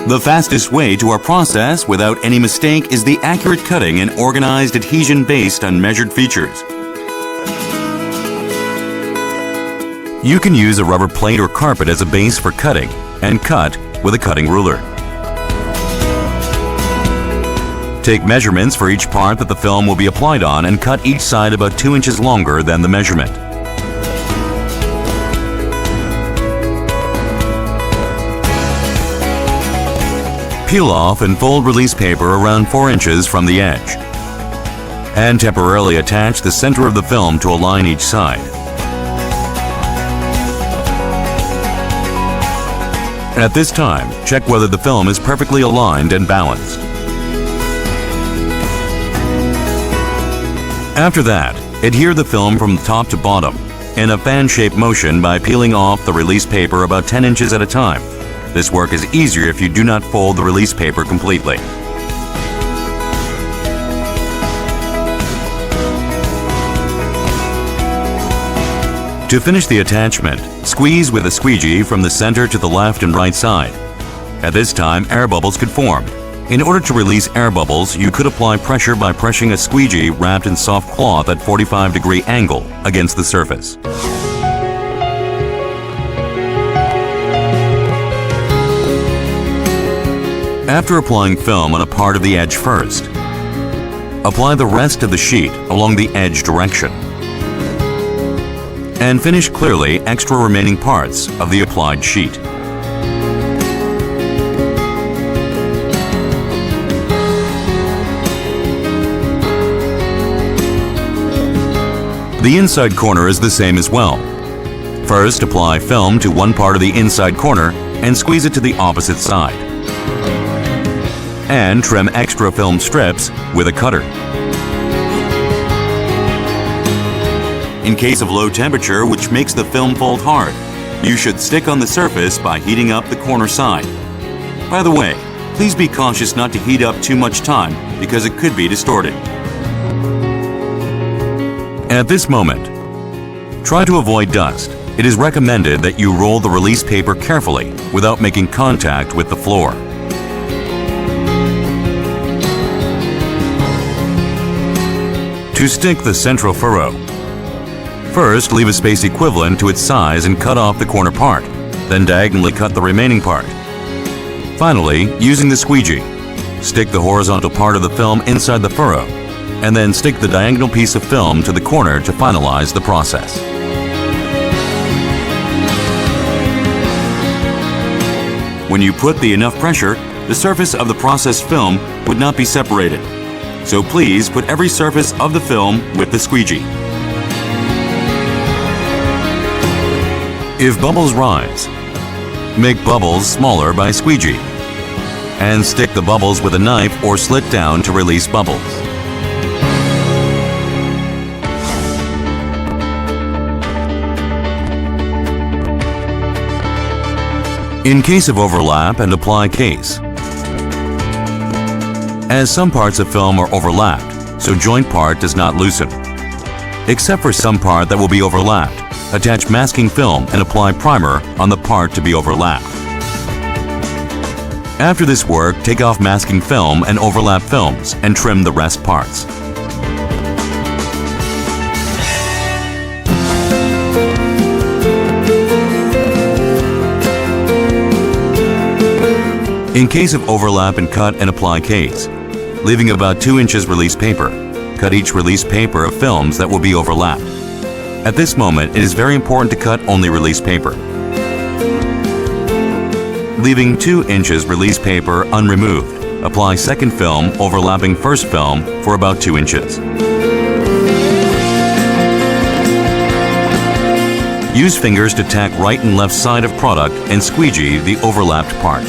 The fastest way to our process without any mistake is the accurate cutting and organized adhesion based on measured features. You can use a rubber plate or carpet as a base for cutting and cut with a cutting ruler. Take measurements for each part that the film will be applied on and cut each side about 2 inches longer than the measurement. Peel off and fold release paper around 4 inches from the edge, and temporarily attach the center of the film to align each side. At this time, check whether the film is perfectly aligned and balanced. After that, adhere the film from top to bottom in a fan-shaped motion by peeling off the release paper about 10 inches at a time. This work is easier if you do not fold the release paper completely. To finish the attachment, squeeze with a squeegee from the center to the left and right side. At this time, air bubbles could form. In order to release air bubbles, you could apply pressure by pressing a squeegee wrapped in soft cloth at 45-degree angle against the surface. After applying film on a part of the edge first, apply the rest of the sheet along the edge direction, and finish clearly extra remaining parts of the applied sheet. The inside corner is the same as well. First, apply film to one part of the inside corner and squeeze it to the opposite side. And trim extra film strips with a cutter. In case of low temperature, which makes the film fold hard, you should stick on the surface by heating up the corner side. By the way, please be cautious not to heat up too much time because it could be distorted. At this moment, try to avoid dust. It is recommended that you roll the release paper carefully without making contact with the floor. To stick the central furrow, first leave a space equivalent to its size and cut off the corner part, then diagonally cut the remaining part. Finally, using the squeegee, stick the horizontal part of the film inside the furrow, and then stick the diagonal piece of film to the corner to finalize the process. When you put the enough pressure, the surface of the processed film would not be separated. So please put every surface of the film with the squeegee. If bubbles rise, make bubbles smaller by squeegee, and stick the bubbles with a knife or slit down to release bubbles. In case of overlap and apply case. As some parts of film are overlapped, so joint part does not loosen. Except for some part that will be overlapped, attach masking film and apply primer on the part to be overlapped. After this work, take off masking film and overlap films and trim the rest parts. In case of overlap and cut and apply case, leaving about 2 inches release paper, cut each release paper of films that will be overlapped. At this moment, it is very important to cut only release paper. Leaving 2 inches release paper unremoved, apply second film overlapping first film for about 2 inches. Use fingers to tack right and left side of product and squeegee the overlapped part.